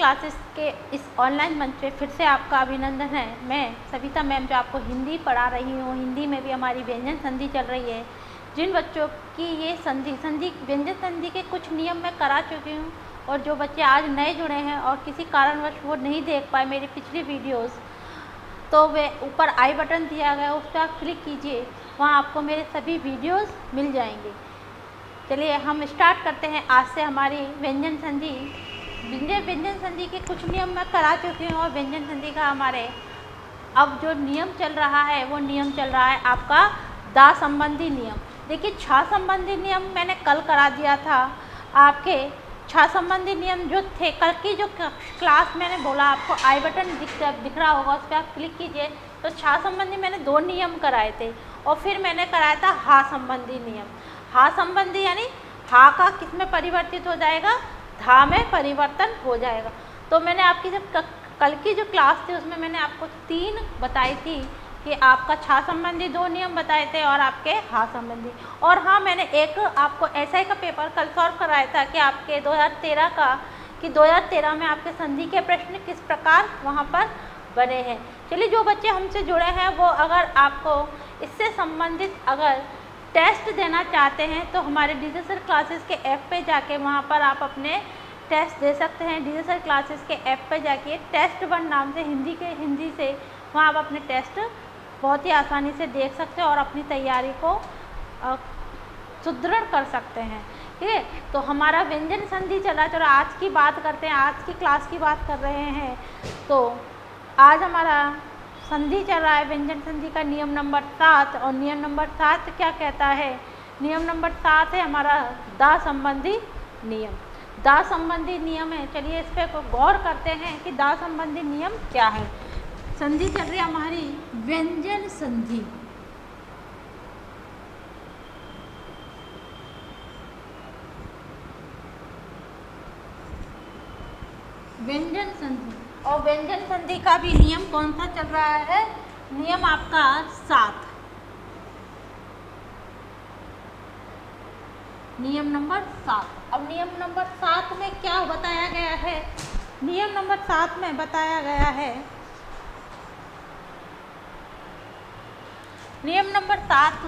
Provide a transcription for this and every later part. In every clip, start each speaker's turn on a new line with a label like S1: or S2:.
S1: Classes के इस online मंच पे फिर से आपका अभिनंदन है। मैं सविता मैम जो आपको हिंदी पढ़ा रही हूँ, हिंदी में भी हमारी व्यंजन संधि चल रही है। जिन बच्चों की ये व्यंजन संधि के कुछ नियम मैं करा चुकी हूँ और जो बच्चे आज नए जुड़े हैं और किसी कारणवश वो नहीं देख पाए मेरी पिछली वीडियोस, तो वे ऊपर आई बटन दिया गया उस पर आप क्लिक कीजिए, वहाँ आपको मेरे सभी वीडियोस मिल जाएंगे। चलिए हम स्टार्ट करते हैं आज से हमारी व्यंजन संधि। व्यंजन संधि के कुछ नियम मैं करा चुकी हूँ और व्यंजन संधि का हमारे अब जो नियम चल रहा है वो नियम चल रहा है आपका दा संबंधी नियम। देखिए छा संबंधी नियम मैंने कल करा दिया था। आपके छा संबंधी नियम जो थे कल की जो क्लास मैंने बोला, आपको आई बटन दिख रहा होगा, उस पर आप क्लिक कीजिए। तो छा संबंधी मैंने 2 नियम कराए थे और फिर मैंने कराया था हा संबंधी नियम। हा संबंधी यानी हा का किस में परिवर्तित हो जाएगा, धा में परिवर्तन हो जाएगा। तो मैंने आपकी जब कल की जो क्लास थी उसमें मैंने आपको 3 बताई थी कि आपका छा संबंधी 2 नियम बताए थे और आपके हा संबंधी। और हाँ, मैंने एक आपको एसआई का पेपर कल सॉल्व कराया था कि आपके 2013 का कि 2013 में आपके संधि के प्रश्न किस प्रकार वहाँ पर बने हैं। चलिए जो बच्चे हमसे जुड़े हैं वो अगर आपको इससे संबंधित अगर टेस्ट देना चाहते हैं तो हमारे डीजे सर क्लासेस के ऐप पे जाके वहाँ पर आप अपने टेस्ट दे सकते हैं। डीजे सर क्लासेस के ऐप पे जाके टेस्ट 1 नाम से हिंदी से वहाँ आप अपने टेस्ट बहुत ही आसानी से देख सकते हैं और अपनी तैयारी को सुदृढ़ कर सकते हैं। ठीक है, तो हमारा व्यंजन संधि चला। चलो आज की बात करते हैं, आज की क्लास की बात कर रहे हैं। तो आज हमारा संधि चल रहा है व्यंजन संधि का नियम नंबर 7 और नियम नंबर 7 क्या कहता है? नियम नंबर 7 है हमारा दा संबंधी नियम। दा संबंधी नियम है। चलिए इस पर गौर करते हैं कि दा संबंधी नियम क्या है। संधि चल रही है हमारी व्यंजन संधि। व्यंजन संधि और व्यंजन संधि का भी नियम कौन सा चल रहा है? नियम आपका 7, नियम नंबर 7। अब नियम नंबर 7 में क्या बताया गया है? नियम नंबर 7 में बताया गया है, नियम नंबर 7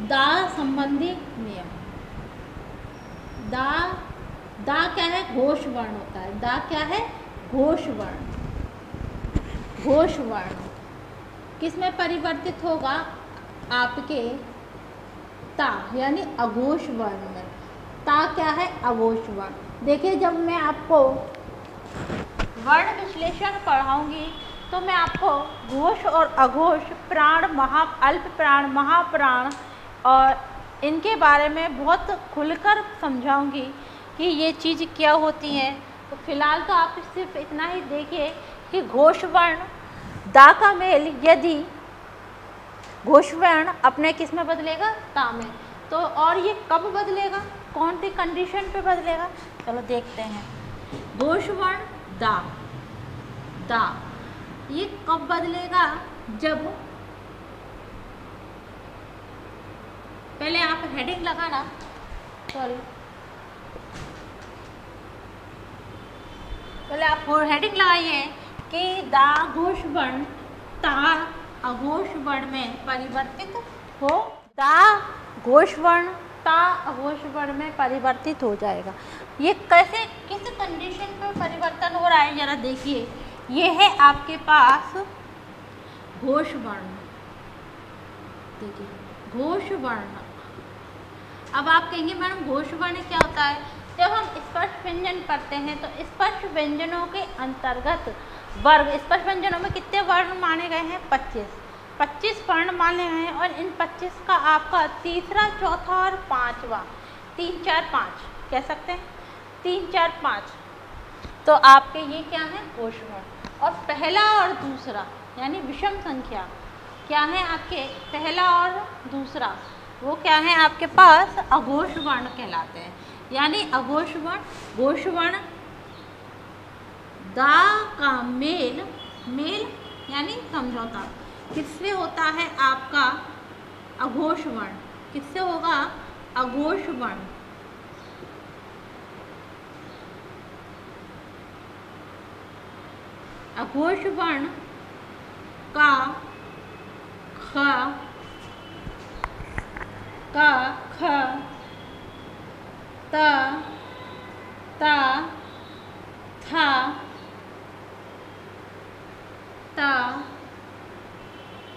S1: दा संबंधी नियम। दा क्या है? घोष वर्ण होता है। दा क्या है? घोष वर्ण। घोष वर्ण किस में परिवर्तित होगा? आपके ता यानी अघोष वर्ण में। ता क्या है? अघोष वर्ण। देखिए जब मैं आपको वर्ण विश्लेषण पढ़ाऊंगी तो मैं आपको घोष और अघोष, प्राण, अल्प प्राण, महाप्राण और इनके बारे में बहुत खुलकर समझाऊंगी कि ये चीज़ क्या होती हैं। तो फिलहाल तो आप सिर्फ इतना ही देखिए कि घोष वर्ण दा का मेल यदि घोष वर्ण अपने किस में बदलेगा? ता में। तो और ये कब बदलेगा? कौन सी कंडीशन पे बदलेगा? चलो देखते हैं। घोष वर्ण दा ये कब बदलेगा? जब पहले आप हेडिंग लगाना, सॉरी पहले आप हेडिंग लगाइए कि दा घोष वर्ण ता अघोष वर्ण में परिवर्तित हो। दा घोष वर्ण ता अघोष वर्ण में परिवर्तित हो जाएगा। ये कैसे, किस कंडीशन पर परिवर्तन हो रहा है जरा देखिए। ये है आपके पास घोष वर्ण। देखिए घोष वर्ण। अब आप कहेंगे मैडम घोष वर्ण क्या होता है? जब हम स्पर्श व्यंजन पढ़ते हैं तो स्पर्श व्यंजनों के अंतर्गत वर्ग, स्पर्श व्यंजनों में कितने वर्ण माने गए हैं? 25 वर्ण माने गए हैं और इन 25 का आपका तीसरा, चौथा और पांचवा, 3, 4, 5 कह सकते हैं, 3, 4, 5। तो आपके ये क्या है? घोष वर्ण। और पहला और दूसरा यानी विषम संख्या क्या है आपके? पहला और दूसरा वो क्या है आपके पास? अघोष वर्ण कहलाते हैं। यानी अघोष वर्ण, घोष वर्ण दा का मेल यानी समझौता किससे होता है? आपका अघोष वर्ण। किससे होगा? अघोष वर्ण। अघोष वर्ण का ख त ता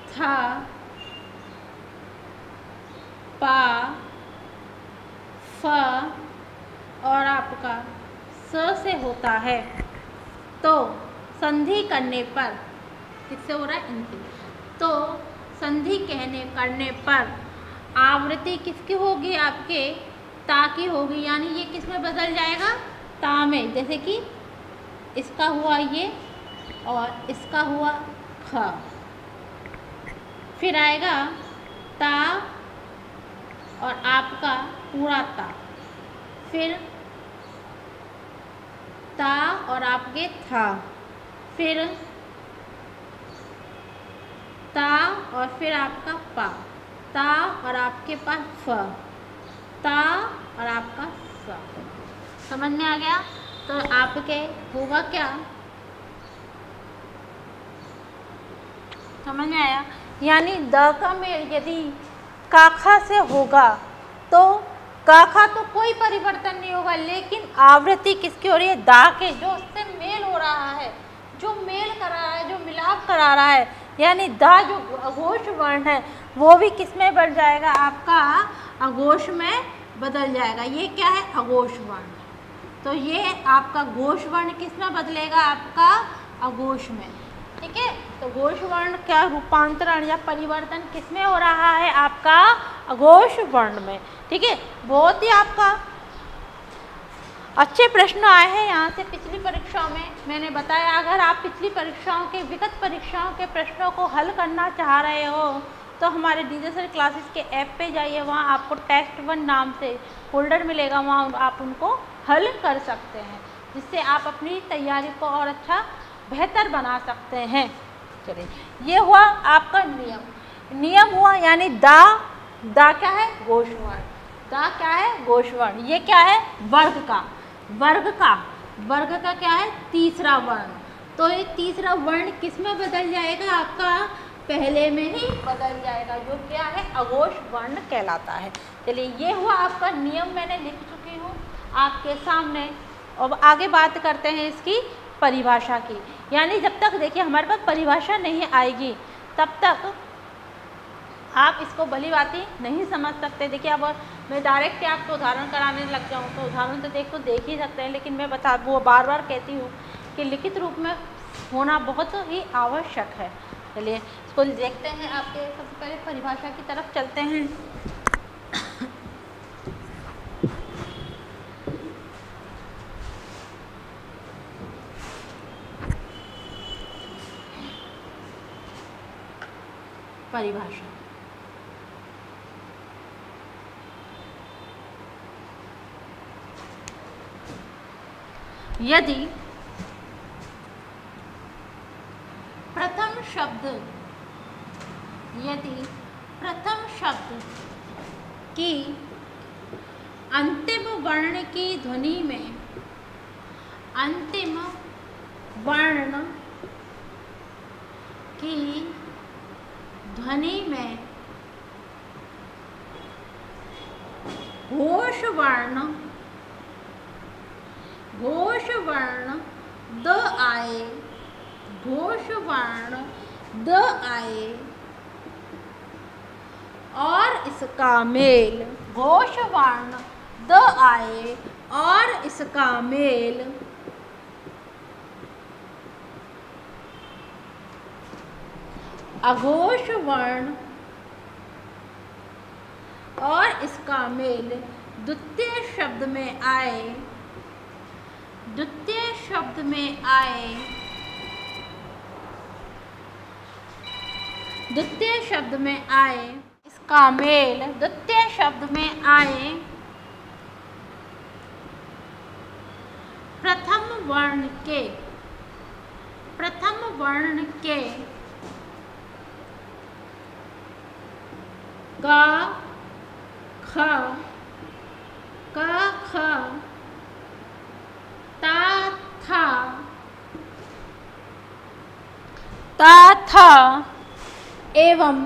S1: था पा फ और आपका स से होता है। तो संधि करने पर किससे हो रहा है? इनसे। तो संधि करने पर आवृत्ति किसकी होगी? आपके ता की होगी, यानी ये किस में बदल जाएगा? ता में। जैसे कि इसका हुआ ये और इसका हुआ ख, फिर आएगा ता और आपका पूरा ता, फिर ता और आपके था, फिर ता और फिर आपका पा, ता और आपके पास फ, ता और आपका स। समझ में आ गया? तो आपके होगा क्या? समझ में आया? यानी द का मेल यदि काखा से होगा तो काखा तो कोई परिवर्तन नहीं होगा, लेकिन आवृत्ति किसकी हो रही है? दा के, जो उससे मेल हो रहा है, जो मेल करा रहा है, जो मिलाप करा रहा है, यानी दा जो अघोष वर्ण है वो भी किस में बढ़ जाएगा? आपका अघोष में बदल जाएगा। ये क्या है? अघोष वर्ण। तो ये आपका घोष वर्ण किस में बदलेगा? आपका अघोष में। ठीक है, तो घोष वर्ण क्या रूपांतरण या परिवर्तन किस में हो रहा है? आपका अघोष वर्ण में। ठीक है, बहुत ही आपका अच्छे प्रश्न आए हैं यहाँ से पिछली परीक्षाओं में। मैंने बताया अगर आप पिछली परीक्षाओं के विगत परीक्षाओं के प्रश्नों को हल करना चाह रहे हो तो हमारे डीजे सर क्लासेस के ऐप पे जाइए, वहाँ आपको टेस्ट 1 नाम से फोल्डर मिलेगा, वहाँ आप उनको हल कर सकते हैं, जिससे आप अपनी तैयारी को और अच्छा बेहतर बना सकते हैं। चलिए, ये हुआ आपका नियम हुआ, यानी दा क्या है? घोष वर्ण। दा क्या है? घोष वर्ण। ये क्या है? वर्ग का क्या है? तीसरा वर्ण। तो ये तीसरा वर्ण किस में बदल जाएगा? आपका पहले में ही बदल जाएगा, जो क्या है? अघोष वर्ण कहलाता है। चलिए, ये हुआ आपका नियम, मैंने लिख चुकी हूँ आपके सामने। अब आगे बात करते हैं इसकी परिभाषा की। यानी जब तक देखिए हमारे पास परिभाषा नहीं आएगी तब तक आप इसको भली भांति नहीं समझ सकते। देखिए, अब मैं डायरेक्ट आपको उदाहरण कराने लग जाऊँ तो उदाहरण तो देख ही सकते हैं, लेकिन मैं वो बार बार कहती हूँ कि लिखित रूप में होना बहुत ही आवश्यक है। चलिए, इसको देखते हैं। आपके सबसे पहले परिभाषा की तरफ चलते हैं। परिभाषा यदि प्रथम शब्द की अंतिम वर्ण की ध्वनि में घोष वर्ण द आए और इसका मेल, घोष वर्ण द आए और इसका मेल अघोष वर्ण और इसका मेल द्वितीय शब्द में आए इसका मेल द्वितीय शब्द में आए प्रथम वर्ण के गा ख क ख ता था ता था एवं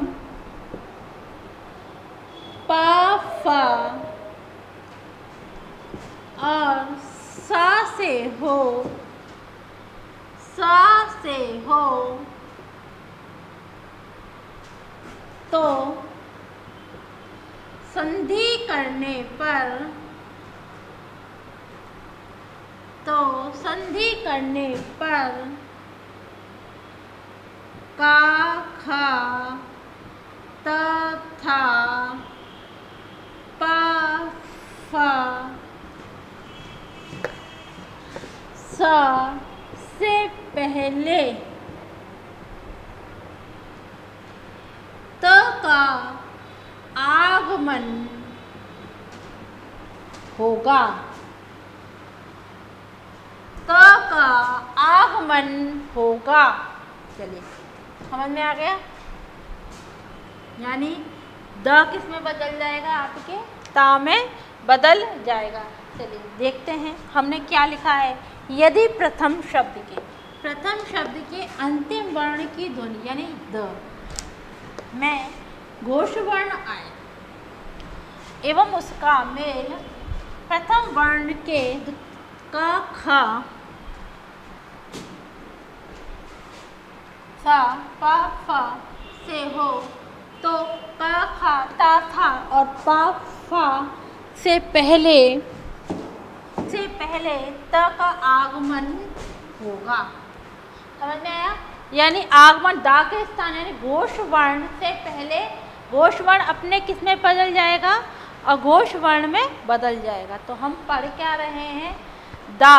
S1: पा फा और सा से हो तो संधि करने पर का खा त था पा फा सा से पहले त का आगमन होगा। चलिए समझ में आ गया। यानी द किस में बदल जाएगा, आपके ता में बदल जाएगा। चलिए देखते हैं हमने क्या लिखा है। यदि प्रथम शब्द के अंतिम वर्ण की ध्वनि यानी द में घोष वर्ण आए एवं उसका मेल प्रथम वर्ण के का खा सा पा फा से हो तो का खा ता था और पा फा से पहले त का आगमन होगा। समझ में आया। यानी आगमन दा के स्थान यानी घोष वर्ण से पहले घोष वर्ण अपने किस में बदल जाएगा, अघोष वर्ण में बदल जाएगा। तो हम पढ़ क्या रहे हैं, दा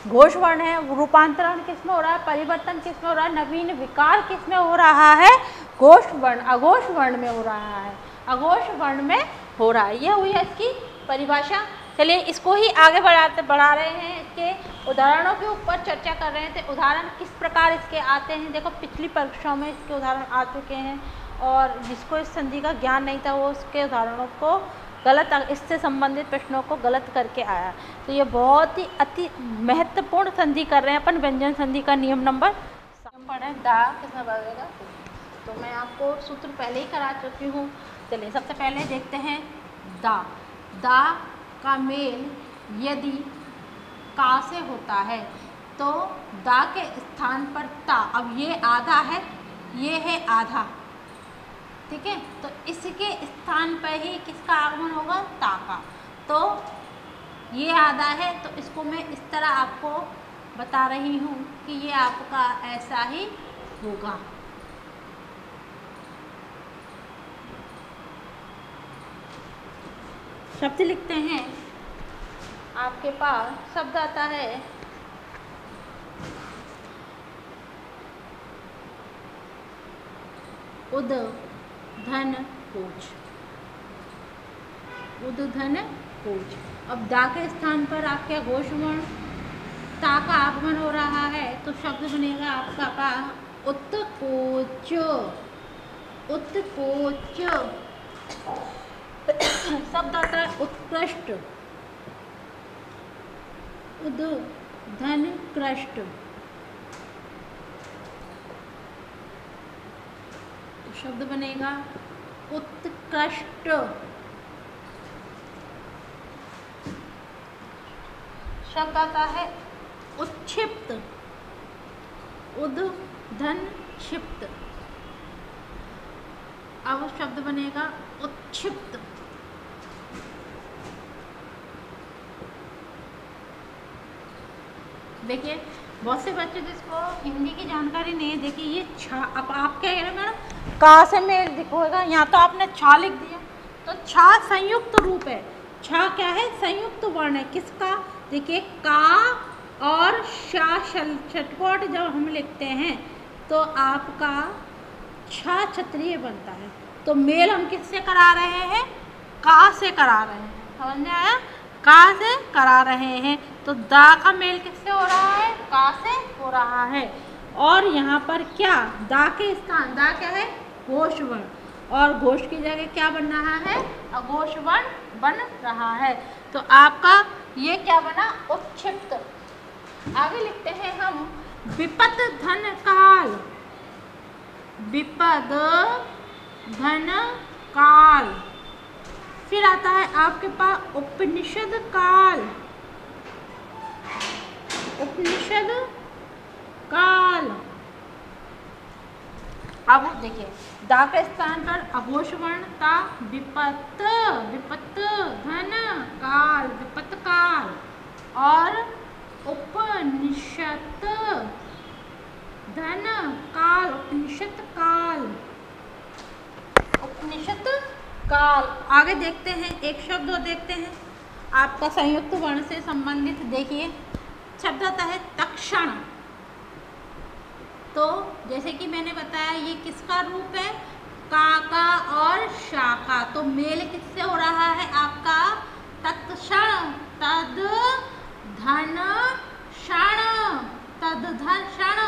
S1: घोष वर्ण है, रूपांतरण किस में हो रहा है, परिवर्तन किस में हो रहा है, नवीन विकार किस में हो रहा है, घोष वर्ण अघोष वर्ण में हो रहा है, अघोष वर्ण में हो रहा है। यह हुई है इसकी परिभाषा। चलिए इसको ही आगे बढ़ा रहे हैं। इसके उदाहरणों के ऊपर चर्चा कर रहे थे। उदाहरण किस प्रकार इसके आते हैं, देखो पिछली परीक्षाओं में इसके उदाहरण आ चुके हैं और जिसको इस संधि का ज्ञान नहीं था वो उसके उदाहरणों को गलत, इससे संबंधित प्रश्नों को गलत करके आया। तो ये बहुत ही अति महत्वपूर्ण संधि कर रहे हैं अपन। व्यंजन संधि का नियम नंबर पढ़े, दा किसमें बदलेगा। तो मैं आपको सूत्र पहले ही करा चुकी हूँ। चलिए सबसे पहले देखते हैं दा का मेल यदि का से होता है तो दा के स्थान पर ता, अब ये आधा है, ये है आधा, ठीक है। तो इसके स्थान पर ही किसका आगमन होगा, ता का। तो ये आधा है तो इसको मैं इस तरह आपको बता रही हूँ कि ये आपका ऐसा ही होगा। शब्द लिखते हैं। आपके पास शब्द आता है उद्धन कोच। अब दा के स्थान पर आपके घोष वर्ण ता का आगमन हो रहा है तो शब्द बनेगा आपका पास उत्कोच। शब्द आता है उत्कृष्ट, उद्धन कृष्ट। शब्द बनेगा उत्कृष्ट। शब्द आता है उत्क्षिप्त, उद्धन क्षिप्त। अब शब्द बनेगा उत्क्षिप्त। देखिए बहुत से बच्चे जिसको हिंदी की जानकारी नहीं है, देखिए ये छा, अब आप क्या कह रहे हैं मैडम, का से मेल दिखेगा। यहाँ तो आपने छा लिख दिया, तो छा संयुक्त रूप है। छा क्या है, संयुक्त वर्ण है। किसका, देखिए का और शा छटपट जब हम लिखते हैं तो आपका छा क्षत्रिय बनता है। तो मेल हम किससे करा रहे हैं, का से करा रहे हैं। समझ में आया, का से करा रहे हैं। तो दा का मेल किससे हो रहा है, का से हो रहा है। और यहाँ पर क्या, दा के स्थान, दा क्या है, घोष वर्ण, और घोष की जगह क्या बन रहा है, अघोष वर्ण बन रहा है। तो आपका ये क्या बना, उत्क्षिप्त। आगे लिखते हैं हम विपत धन काल। विपद धन काल। फिर आता है आपके पास उपनिषद काल। उपनिषद काल। अब देखिए दा के स्थान पर अघोष वर्ण था, विपत्त, विपत्त धन काल, विपत्त काल। और उपनिषद धन काल, उपनिषद काल, उपनिषद काल। आगे देखते हैं एक शब्द और देखते हैं आपका संयुक्त वर्ण से संबंधित। देखिए शब्द आता है तक्षण। तो जैसे कि मैंने बताया ये किसका रूप है, काका और शाका। तो मेल किससे हो रहा है आपका, तत्क्षण, तद धन क्षण, तद धन क्षण,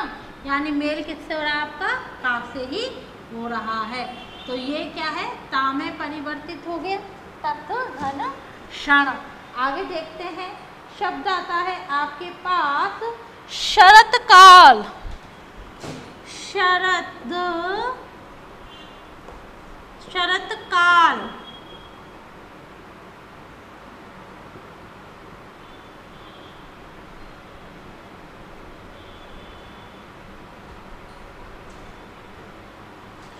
S1: यानी मेल किससे हो रहा है आपका, का से ही हो रहा है। तो ये क्या है, ता में परिवर्तित हो गया, तत् धन क्षण। आगे देखते हैं शब्द आता है आपके पास शरत काल। शरद, शरत काल।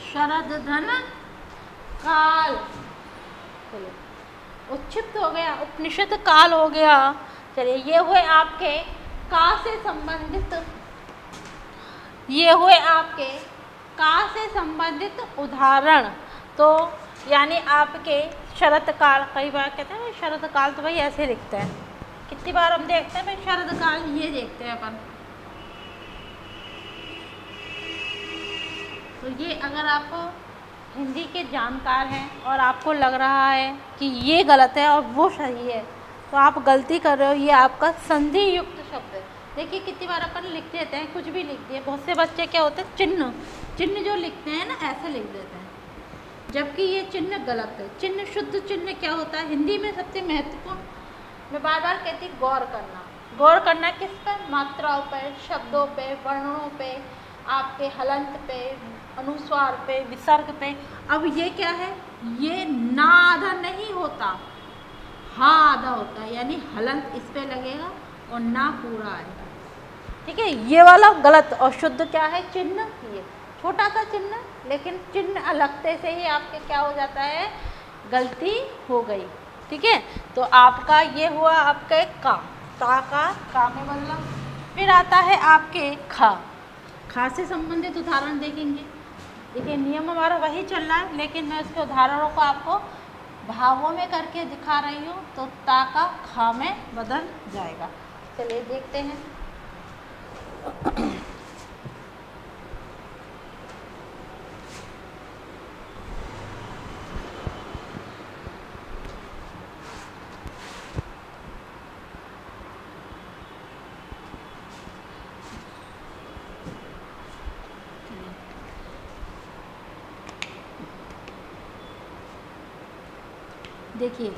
S1: शरद धन काल। चलिए उच्छिप्त हो गया, उपनिषद काल हो गया। चलिए ये हुए आपके का से संबंधित, ये हुए आपके का से संबंधित उदाहरण। तो यानी आपके शरत काल, कई बार कहते हैं शरत काल, तो भाई ऐसे लिखते हैं, कितनी बार हम देखते हैं भाई शरत काल, ये देखते हैं अपन। तो ये अगर आप हिंदी के जानकार हैं और आपको लग रहा है कि ये गलत है और वो सही है, तो आप गलती कर रहे हो। ये आपका संधि युक्त शब्द है। देखिए कितनी बार अपन लिख देते हैं, कुछ भी लिख दिए। बहुत से बच्चे क्या होते हैं, चिन्ह, चिन्ह जो लिखते हैं ना ऐसे लिख देते हैं, जबकि ये चिन्ह गलत है। चिन्ह, शुद्ध चिन्ह क्या होता है हिंदी में सबसे महत्वपूर्ण, मैं बार बार कहती हूँ, गौर करना। गौर करना किस पर, मात्राओं पर, शब्दों पे, वर्णों पे, आपके हलंत पे, अनुस्वार पे, विसर्ग पे। अब ये क्या है, ये ना आधा नहीं होता, हा आधा होता है, यानी हलंत इस पे लगेगा और ना पूरा आएगा। ठीक है, ये वाला गलत। और शुद्ध क्या है, चिन्ह, ये छोटा सा चिन्ह, लेकिन चिन्ह लगते से ही आपके क्या हो जाता है, गलती हो गई। ठीक है, तो आपका ये हुआ आपका का, का में बदला। फिर आता है आपके खा। खा से संबंधित उदाहरण देखेंगे। देखिए नियम हमारा वही चल रहा है, लेकिन मैं उसके उदाहरणों को आपको भावों में करके दिखा रही हूँ, तो ता का खा में बदल जाएगा। चलिए देखते हैं। देखिए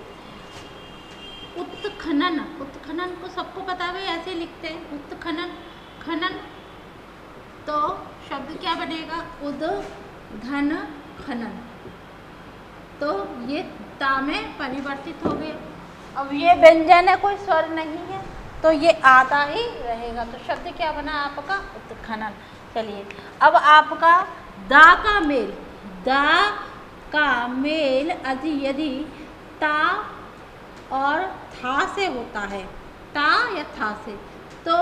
S1: उत्खनन, उत्खनन को सबको पता है, ऐसे लिखते हैं उत्खनन, खनन। तो शब्द क्या बनेगा, उद घन खनन। तो ये ता में परिवर्तित हो गया। अब ये व्यंजन है, कोई स्वर नहीं है, तो ये आधा ही रहेगा। तो शब्द क्या बना आपका, उत्खनन। चलिए अब आपका दा का मेल, दा का मेल यदि ता और था से होता है, ता या था से, तो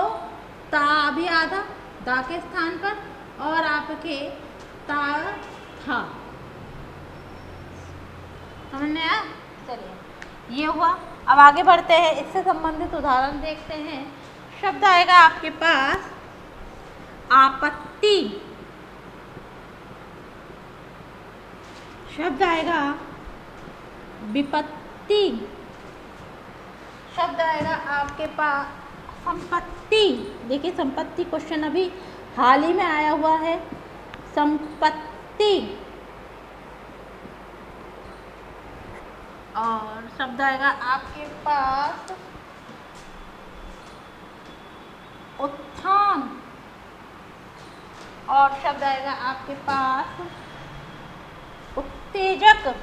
S1: ता भी आधा दा के स्थान पर और आपके ता था। समझ में आया। चलिए ये हुआ। अब आगे बढ़ते हैं, इससे संबंधित उदाहरण देखते हैं। शब्द आएगा आपके पास आपत्ति। शब्द आएगा विपत्ति। शब्द आएगा आपके पास संपत्ति। देखिए संपत्ति क्वेश्चन अभी हाल ही में आया हुआ है, संपत्ति। और शब्द आएगा आपके पास उत्थान। और शब्द आएगा आपके पास उत्तेजक,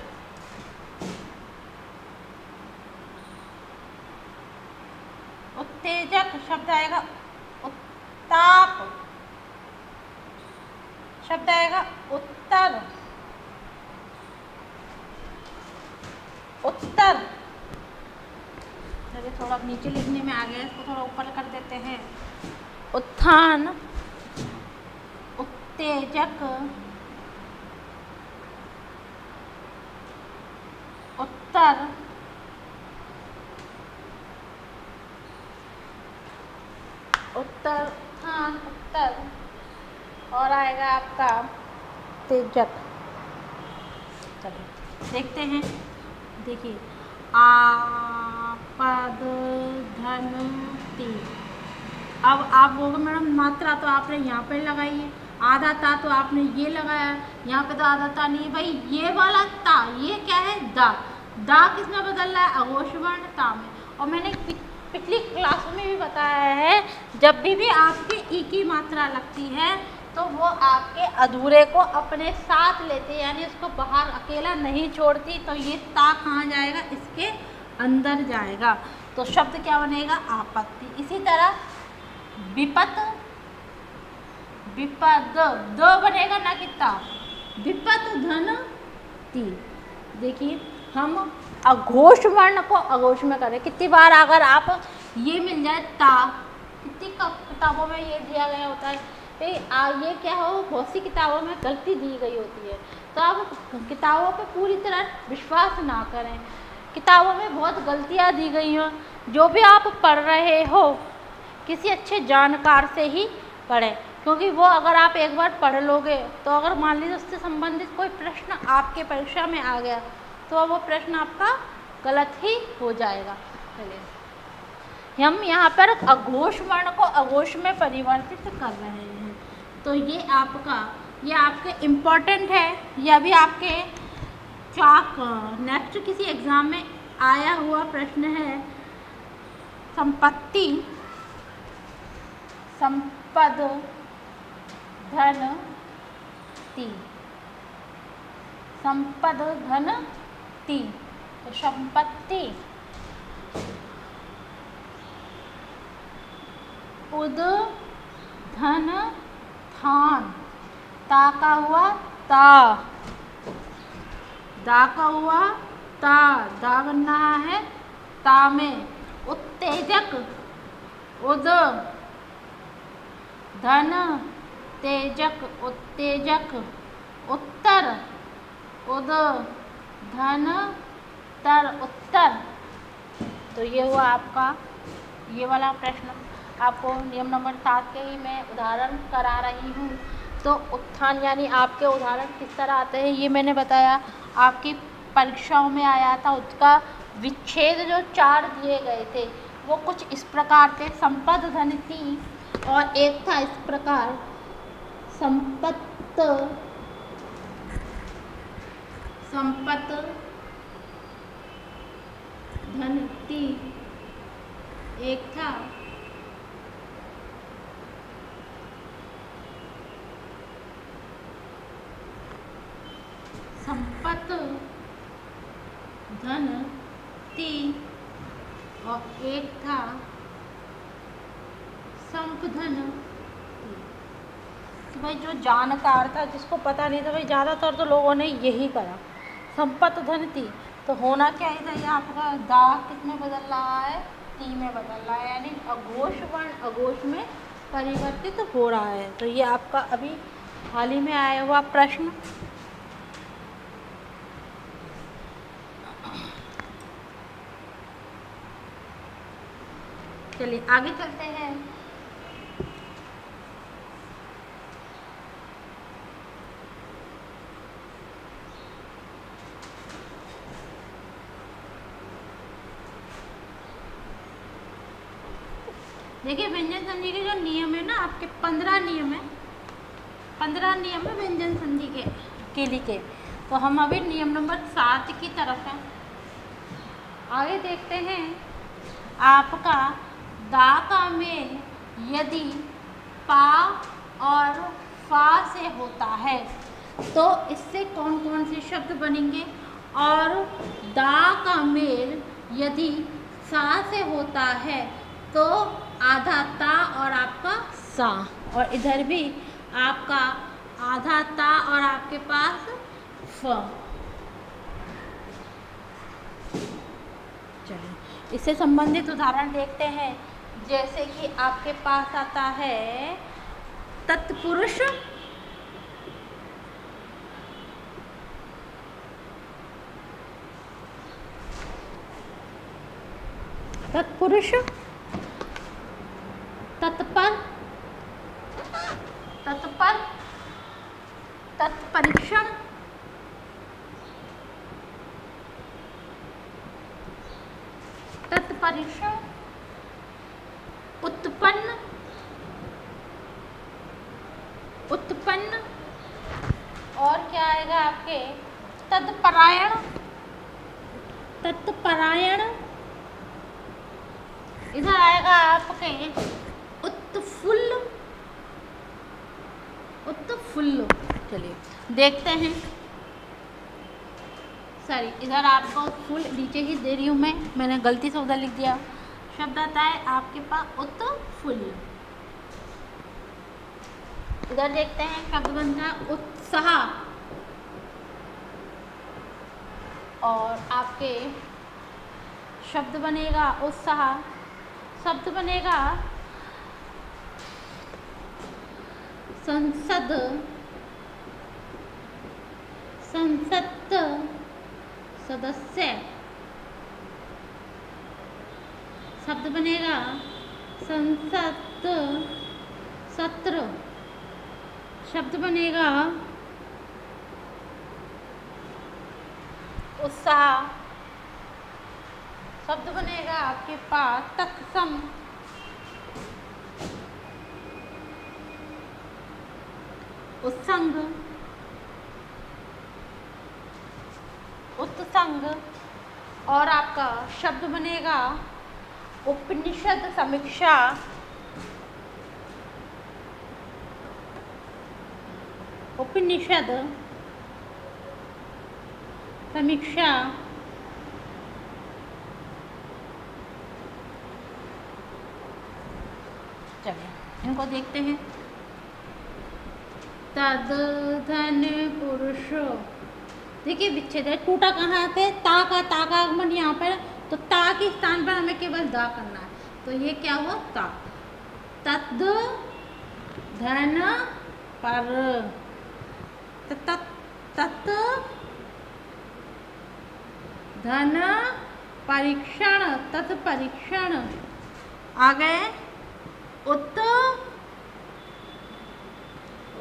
S1: उत्तेजक शब्द आएगा उत्ताप, शब्द आएगा उत्तर, उत्तर। चलिए थोड़ा नीचे लिखने में आ गया, इसको थोड़ा ऊपर कर देते हैं। उत्थान, उत्तेजक, उत्तर, उत्तर, उत्थान, उत्तर। और आएगा आपका तेजक। चलिए देखते हैं। देखिए आपद धन ती। अब आप बोलोगे मैडम मात्रा तो आपने यहाँ पे लगाई है, आधा ता तो आपने ये लगाया, यहाँ पे तो आधा ता नहीं है भाई। ये वाला ता ये क्या है? दा। दा किस में बदल रहा है? अघोष वर्ण ता में। और मैंने पिछली क्लासों में भी बताया है, जब भी आपके ई की मात्रा लगती है तो वो आपके अधूरे को अपने साथ लेते, यानी उसको बाहर अकेला नहीं छोड़ती। तो ये ता कहाँ जाएगा? इसके अंदर जाएगा। तो शब्द क्या बनेगा? आपत्ति। इसी तरह विपत, विपद द बनेगा ना कि ता। विपत धन ती। देखिए हम अघोष वर्ण को अघोष में करें। कितनी बार अगर आप ये मिल जाए ता, कितनी किताबों में ये दिया गया होता है, ये क्या हो, बहुत सी किताबों में गलती दी गई होती है। तो आप किताबों पे पूरी तरह विश्वास ना करें। किताबों में बहुत गलतियाँ दी गई हैं। जो भी आप पढ़ रहे हो किसी अच्छे जानकार से ही पढ़ें, क्योंकि वो अगर आप एक बार पढ़ लोगे तो अगर मान लीजिए उससे संबंधित कोई प्रश्न आपके परीक्षा में आ गया तो वो प्रश्न आपका गलत ही हो जाएगा। चलिए हम यहाँ पर अघोष वर्ण को अघोष में परिवर्तित कर रहे हैं। तो ये आपके इम्पोर्टेंट है। यह भी आपके चाक नेक्स्ट किसी एग्ज़ाम में आया हुआ प्रश्न है। संपत्ति, संपद धन ती, संपद धन ती। तो संपत्ति, उद धन थान, ता का हुआ ता, दा का हुआ ता, दा बनना है ता में। उत्तेजक, उद धन तेजक, उत्तेजक। उत्तर, उद धन तर, उत्तर। तो ये हुआ आपका ये वाला प्रश्न। आपको नियम नंबर 7 के ही मैं उदाहरण करा रही हूँ। तो उत्थान यानी आपके उदाहरण किस तरह आते हैं ये मैंने बताया। आपकी परीक्षाओं में आया था, उसका विच्छेद जो 4 दिए गए थे वो कुछ इस प्रकार थे। संपद धन ती और एक था इस प्रकार संपत्त, संपत्त धन ती, एक था संपत्त धन ती और एक था संपधन ती। तो भाई जो जानकार था, जिसको पता नहीं था, भाई ज़्यादातर तो लोगों ने यही करा संपत्त धन ती। तो होना क्या ही था, ये आपका दा किस में बदल रहा है? ती में बदल रहा है, यानी अघोष वर्ण अघोष में परिवर्तित हो रहा है। तो ये आपका अभी हाल ही में आया हुआ प्रश्न। चलिए आगे चलते हैं। देखिए व्यंजन संधि के जो नियम है ना, आपके 15 नियम है, 15 नियम है व्यंजन संधि के लिए। तो हम अभी नियम नंबर 7 की तरफ हैं। आगे देखते हैं। आपका दा का मेल यदि पा और फा से होता है। तो इससे कौन कौन से शब्द बनेंगे? और दा का मेल यदि सा से होता है तो आधा ता और आपका सा, और इधर भी आपका आधा ता और आपके पास फ। चलिए इससे संबंधित उदाहरण देखते हैं। जैसे कि आपके पास आता है तत्पुरुष, तत्पुरुष, तत्पर, तत्पर, तत्परीक्षण, तत्परीक्षण, उत्पन्न, उत्पन्न, और क्या आएगा आपके तत्परायण, तत्परायण, इधर आएगा आपके उत्फुल्ल, उत्फुल्ल। चलिए देखते हैं। सॉरी, इधर आपको फुल नीचे ही दे रही हूँ मैंने गलती से उधर लिख दिया। शब्द आता है आपके पास उत्फुल्ल। इधर देखते हैं शब्द बनता है उत्साह, और आपके शब्द बनेगा उत्साह, शब्द बनेगा संसद, संसद, सदस्य, शब्द बनेगा संसद, सत्र, शब्द बनेगा उत्साह, शब्द बनेगा आपके पास तत्सम, उत्संग, उत्संग, और आपका शब्द बनेगा उपनिषद समीक्षा, उपनिषद समीक्षा, चलिए इनको देखते हैं। तद धन पुरुषो, देखिए विच्छेद है, टूटा कहाँ पे, ता का आगमन यहाँ पर, तो ता के स्थान पर हमें केवल दा करना है, तो ये क्या हुआ ता। तद धन पर, तत् धन परीक्षण, तत्परीक्षण, आ गए उत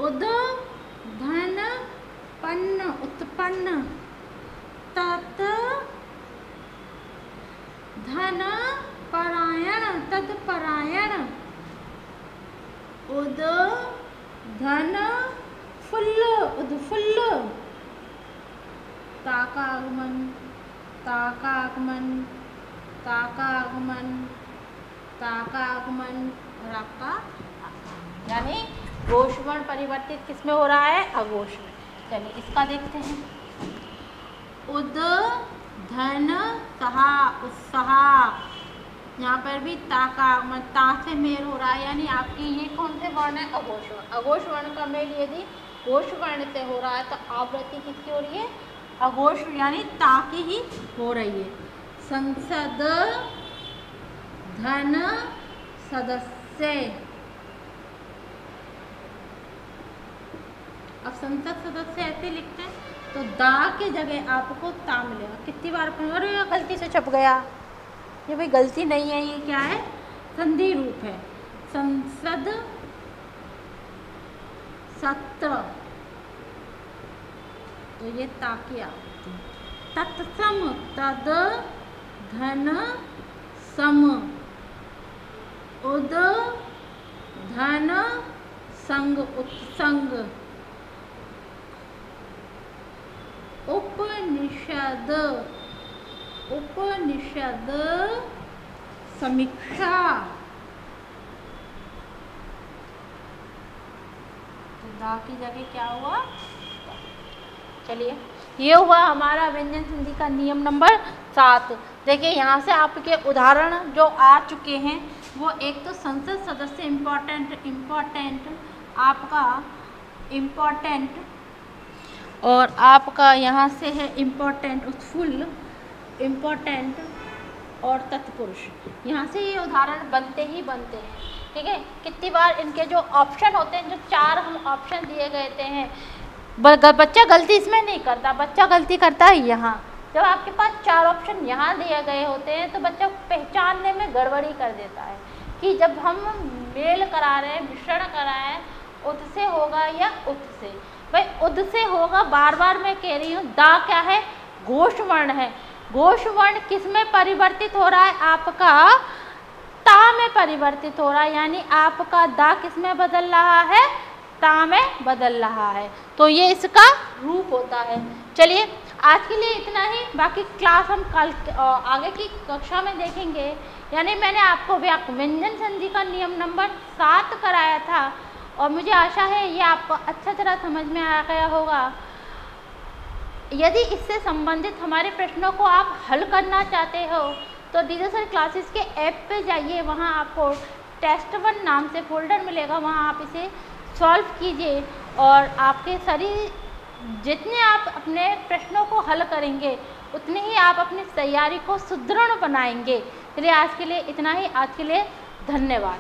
S1: उद धन पन्न, उत्पन्न, तत् धन परायण, तत्परायण, उद धन फुल्ल, उद्फुल्ल, ताकागमन, ताकागमन, ताकागमन, ताकागमन, और आपका यानी घोष वर्ण परिवर्तित किसमें हो रहा है? अघोष में। चलिए इसका देखते हैं। उद धन सहा, उत्साह, यहाँ पर भी ता का आगमन, ता से मेल हो रहा है, यानी आपकी ये कौन से वर्ण है? अघोष वर्ण। अघोष वर्ण का मेल यदि घोष वर्ण से हो रहा है तो आवृत्ति किसकी हो रही है? अघोष, यानी ता की ही हो रही है। संसद धन सदस्य, अब संसद सदस्य ऐसे लिखते हैं तो दा के जगह आपको ता मिलेगा। कितनी बार पढ़ो, अरे गलती से छप गया, ये भाई गलती नहीं है, ये क्या है? संधि रूप है। संसद सत्र, तो ये ता की आवृत्ति। तत्सम, तद धन सम, उद धन संग, उत्संग, उपनिषद, उपनिषद समीक्षा, दा की जगह क्या हुआ? चलिए, ये हुआ हमारा व्यंजन संधि का नियम नंबर 7। देखिए यहाँ से आपके उदाहरण जो आ चुके हैं वो एक तो संसद सदस्य इम्पोर्टेंट और आपका यहाँ से है इम्पोर्टेंट, उत्फुल्ल, इम्पोर्टेंट और तत्पुरुष। यहाँ से ये उदाहरण बनते ही बनते हैं। ठीक है, कितनी बार इनके जो ऑप्शन होते हैं, जो 4 हम ऑप्शन दिए गए हैं, बच्चा गलती इसमें नहीं करता, बच्चा गलती करता है यहाँ। जब आपके पास 4 ऑप्शन यहाँ दिए गए होते हैं तो बच्चा पहचानने में गड़बड़ी कर देता है कि जब हम मेल करा रहे हैं, मिश्रण करा रहे हैं, उद से होगा या उत से। भाई उद से होगा, बार बार मैं कह रही हूँ। दा क्या है? घोष वर्ण है। घोष वर्ण किस में परिवर्तित हो रहा है? आपका ता में परिवर्तित हो रहा है, यानी आपका दा किस में बदल रहा है? ता में बदल रहा है। तो ये इसका रूप होता है। चलिए, आज के लिए इतना ही, बाकी क्लास हम कल आगे की कक्षा में देखेंगे। यानी मैंने आपको व्यंजन संधि का नियम नंबर 7 कराया था और मुझे आशा है ये आपको अच्छा तरह समझ में आ गया होगा। यदि इससे संबंधित हमारे प्रश्नों को आप हल करना चाहते हो तो डीजे सर क्लासेस के ऐप पे जाइए, वहाँ आपको टेस्ट 1 नाम से फोल्डर मिलेगा, वहाँ आप इसे सॉल्व कीजिए और आपके सारी जितने आप अपने प्रश्नों को हल करेंगे उतने ही आप अपनी तैयारी को सुदृढ़ बनाएंगे। चलिए, आज के लिए इतना ही। आज के लिए धन्यवाद।